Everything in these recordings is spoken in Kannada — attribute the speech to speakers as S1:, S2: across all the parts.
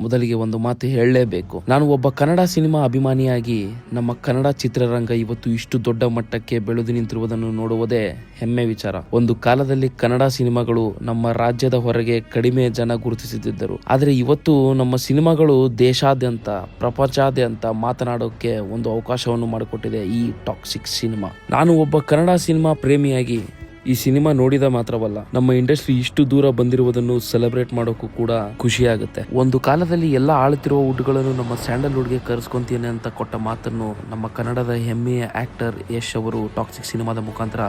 S1: ಮೊದಲಿಗೆ ಒಂದು ಮಾತು ಹೇಳಲೇಬೇಕು. ನಾನು ಒಬ್ಬ ಕನ್ನಡ ಸಿನಿಮಾ ಅಭಿಮಾನಿಯಾಗಿ ನಮ್ಮ ಕನ್ನಡ ಚಿತ್ರರಂಗ ಇವತ್ತು ಇಷ್ಟು ದೊಡ್ಡ ಮಟ್ಟಕ್ಕೆ ಬೆಳೆದು ನಿಂತಿರುವುದನ್ನು ನೋಡುವುದೇ ಹೆಮ್ಮೆ ವಿಚಾರ. ಒಂದು ಕಾಲದಲ್ಲಿ ಕನ್ನಡ ಸಿನಿಮಾಗಳು ನಮ್ಮ ರಾಜ್ಯದ ಹೊರಗೆ ಕಡಿಮೆ ಜನ ಗುರುತಿಸುತ್ತಿದ್ದರು. ಆದರೆ ಇವತ್ತು ನಮ್ಮ ಸಿನಿಮಾಗಳು ದೇಶಾದ್ಯಂತ, ಪ್ರಪಂಚಾದ್ಯಂತ ಮಾತನಾಡೋಕೆ ಒಂದು ಅವಕಾಶವನ್ನು ಮಾಡಿಕೊಟ್ಟಿದೆ ಈ ಟಾಕ್ಸಿಕ್ ಸಿನಿಮಾ. ನಾನು ಒಬ್ಬ ಕನ್ನಡ ಸಿನಿಮಾ ಪ್ರೇಮಿಯಾಗಿ ಈ ಸಿನಿಮಾ ನೋಡಿದ ಮಾತ್ರವಲ್ಲ, ನಮ್ಮ ಇಂಡಸ್ಟ್ರಿ ಇಷ್ಟು ದೂರ ಬಂದಿರುವುದನ್ನು ಸೆಲೆಬ್ರೇಟ್ ಮಾಡೋಕ್ಕೂ ಕೂಡ ಖುಷಿ ಆಗುತ್ತೆ. ಒಂದು ಕಾಲದಲ್ಲಿ ಎಲ್ಲ ಆಳುತ್ತಿರುವ ವುಡ್ಗಳನ್ನು ನಮ್ಮ ಸ್ಯಾಂಡಲ್ವುಡ್ಗೆ ಕರೆಸ್ಕೊಂತೀನಿ ಅಂತ ಕೊಟ್ಟ ಮಾತನ್ನು ನಮ್ಮ ಕನ್ನಡದ ಹೆಮ್ಮೆಯ ಆಕ್ಟರ್ ಯಶ್ ಅವರು ಟಾಕ್ಸಿಕ್ ಸಿನಿಮಾದ ಮುಖಾಂತರ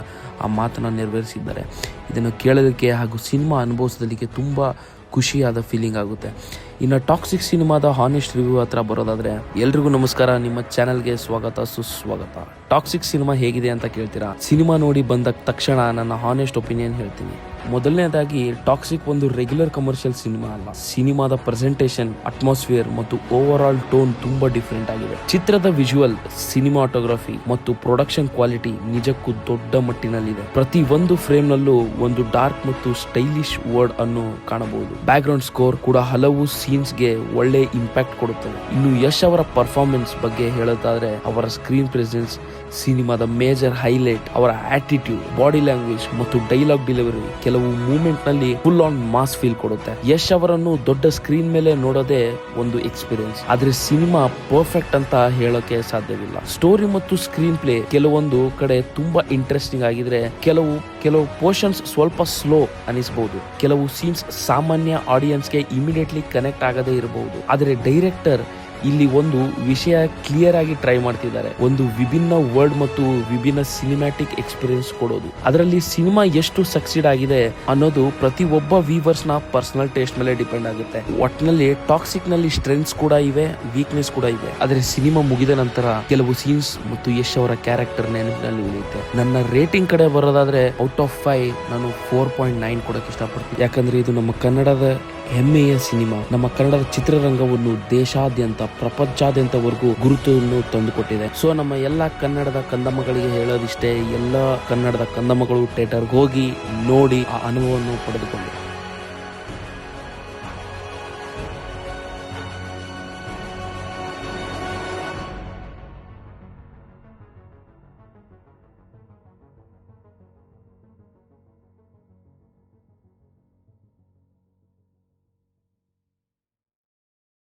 S1: ಆ ಮಾತನ್ನು ನೆರವೇರಿಸಿದ್ದಾರೆ. ಇದನ್ನು ಕೇಳಲಿಕ್ಕೆ ಹಾಗೂ ಸಿನಿಮಾ ಅನುಭವಿಸಲಿಕ್ಕೆ ತುಂಬಾ ಖುಷಿಯಾದ ಫೀಲಿಂಗ್ ಆಗುತ್ತೆ. ಇನ್ನು ಟಾಕ್ಸಿಕ್ ಸಿನಿಮಾದ ಹಾನೆಸ್ಟ್ ರಿವ್ಯೂ ಹತ್ರ ಬರೋದಾದ್ರೆ, ಎಲ್ರಿಗೂ ನಮಸ್ಕಾರ, ನಿಮ್ಮ ಚಾನೆಲ್ಗೆ ಸ್ವಾಗತ ಸುಸ್ವಾಗತ. ಟಾಕ್ಸಿಕ್ ಸಿನಿಮಾ ಹೇಗಿದೆ ಅಂತ ಕೇಳ್ತೀರಾ? ಸಿನಿಮಾ ನೋಡಿ ಬಂದ ತಕ್ಷಣ ನನ್ನ ಹಾನೆಸ್ಟ್ ಒಪಿನಿಯನ್ ಹೇಳ್ತೀನಿ. ಮೊದಲನೇದಾಗಿ, ಟಾಕ್ಸಿಕ್ ಒಂದು ರೆಗ್ಯುಲರ್ ಕಮರ್ಷಿಯಲ್ ಸಿನಿಮಾ ಅಲ್ಲ. ಸಿನಿಮಾದ ಪ್ರೆಸೆಂಟೇಷನ್, ಅಟ್ಮಾಸ್ಫಿಯರ್ ಮತ್ತು ಓವರ್ ಆಲ್ ಟೋನ್ ತುಂಬಾ ಡಿಫರೆಂಟ್ ಆಗಿದೆ. ಚಿತ್ರದ ವಿಜುವಲ್, ಸಿನಿಮಾಟೋಗ್ರಫಿ ಮತ್ತು ಪ್ರೊಡಕ್ಷನ್ ಕ್ವಾಲಿಟಿ ನಿಜಕ್ಕೂ ದೊಡ್ಡ ಮಟ್ಟಿನಲ್ಲಿದೆ. ಪ್ರತಿ ಒಂದು ಫ್ರೇಮ್ ನಲ್ಲೂ ಒಂದು ಡಾರ್ಕ್ ಮತ್ತು ಸ್ಟೈಲಿಶ್ ವರ್ಡ್ ಅನ್ನು ಕಾಣಬಹುದು. ಬ್ಯಾಕ್ ಗ್ರೌಂಡ್ ಸ್ಕೋರ್ ಕೂಡ ಹಲವು ಸೀನ್ಸ್ ಗೆ ಒಳ್ಳೆ ಇಂಪ್ಯಾಕ್ಟ್ ಕೊಡುತ್ತದೆ. ಇನ್ನು ಯಶ್ ಅವರ ಪರ್ಫಾರ್ಮೆನ್ಸ್ ಬಗ್ಗೆ ಹೇಳೋದಾದ್ರೆ, ಅವರ ಸ್ಕ್ರೀನ್ ಪ್ರೆಸೆನ್ಸ್ ಸಿನಿಮಾದ ಮೇಜರ್ ಹೈಲೈಟ್. ಅವರ ಆಟಿಟ್ಯೂಡ್, ಬಾಡಿ ಲ್ಯಾಂಗ್ವೇಜ್ ಮತ್ತು ಡೈಲಾಗ್ ಡೆಲಿವರಿ ಕೆಲವು ಮೂಮೆಂಟ್ ನಲ್ಲಿ ಫುಲ್ ಆನ್ ಮಾಸ್ ಫೀಲ್ ಕೊಡುತ್ತೆ. ಯಶ್ ಅವರನ್ನು ದೊಡ್ಡ ಸ್ಕ್ರೀನ್ ಮೇಲೆ ನೋಡೋದೇ ಒಂದು ಎಕ್ಸ್ಪೀರಿಯನ್ಸ್. ಆದ್ರೆ ಸಿನಿಮಾ ಪರ್ಫೆಕ್ಟ್ ಅಂತ ಹೇಳೋಕೆ ಸಾಧ್ಯವಿಲ್ಲ. ಸ್ಟೋರಿ ಮತ್ತು ಸ್ಕ್ರೀನ್ ಪ್ಲೇ ಕೆಲವೊಂದು ಕಡೆ ತುಂಬಾ ಇಂಟ್ರೆಸ್ಟಿಂಗ್ ಆಗಿದ್ರೆ, ಕೆಲವು ಪೋರ್ಷನ್ಸ್ ಸ್ವಲ್ಪ ಸ್ಲೋ ಅನಿಸಬಹುದು. ಕೆಲವು ಸೀನ್ಸ್ ಸಾಮಾನ್ಯ ಆಡಿಯನ್ಸ್ಗೆ ಇಮಿಡಿಯೇಟ್ಲಿ ಕನೆಕ್ಟ್ ಆಗದೇ ಇರಬಹುದು. ಆದರೆ ಡೈರೆಕ್ಟರ್ ಇಲ್ಲಿ ಒಂದು ವಿಷಯ ಕ್ಲಿಯರ್ ಆಗಿ ಟ್ರೈ ಮಾಡ್ತಿದ್ದಾರೆ. ಒಂದು ವಿಭಿನ್ನ ವರ್ಲ್ಡ್ ಮತ್ತು ವಿಭಿನ್ನ ಸಿನಿಮ್ಯಾಟಿಕ್ ಎಕ್ಸ್ಪೀರಿಯನ್ಸ್ ಕೊಡೋದು. ಅದರಲ್ಲಿ ಸಿನಿಮಾ ಎಷ್ಟು ಸಕ್ಸೀಡ್ ಆಗಿದೆ ಅನ್ನೋದು ಪ್ರತಿ ಒಬ್ಬ ವ್ಯೂವರ್ಸ್ ನ ಪರ್ಸನಲ್ ಟೇಸ್ಟ್ ಮೇಲೆ ಡಿಪೆಂಡ್ ಆಗುತ್ತೆ. ಒಟ್ನಲ್ಲಿ ಟಾಕ್ಸಿಕ್ ನಲ್ಲಿ ಸ್ಟ್ರೆಂತ್ಸ್ ಕೂಡ ಇವೆ, ವೀಕ್ನೆಸ್ ಕೂಡ ಇದೆ. ಆದ್ರೆ ಸಿನಿಮಾ ಮುಗಿದ ನಂತರ ಕೆಲವು ಸೀನ್ಸ್ ಮತ್ತು ಯಶ್ ಅವರ ಕ್ಯಾರೆಕ್ಟರ್ ನೆನಪಿನಲ್ಲಿ ಉಳಿಯುತ್ತೆ. ನನ್ನ ರೇಟಿಂಗ್ ಕಡೆ ಬರೋದಾದ್ರೆ, ಔಟ್ ಆಫ್ 5 ನಾನು 4.9 ಕೊಡಕ್ಕೆ ಇಷ್ಟಪಡ್ತೀನಿ. ಯಾಕಂದ್ರೆ ಇದು ನಮ್ಮ ಕನ್ನಡದ ಹೆಮ್ಮೆಯ ಸಿನಿಮಾ. ನಮ್ಮ ಕನ್ನಡದ ಚಿತ್ರರಂಗವನ್ನು ದೇಶಾದ್ಯಂತ, ಪ್ರಪಂಚಾದ್ಯಂತವರೆಗೂ ಗುರುತನ್ನು ತಂದುಕೊಟ್ಟಿದೆ. ಸೊ ನಮ್ಮ ಎಲ್ಲ ಕನ್ನಡದ ಕಂದಮ್ಮಗಳಿಗೆ ಹೇಳೋದಿಷ್ಟೇ, ಎಲ್ಲ ಕನ್ನಡದ ಕಂದಮ್ಮಗಳು ಥಿಯೇಟರ್ಗೆ ಹೋಗಿ ನೋಡಿ ಆ ಅನುಭವವನ್ನು ಪಡೆದುಕೊಂಡು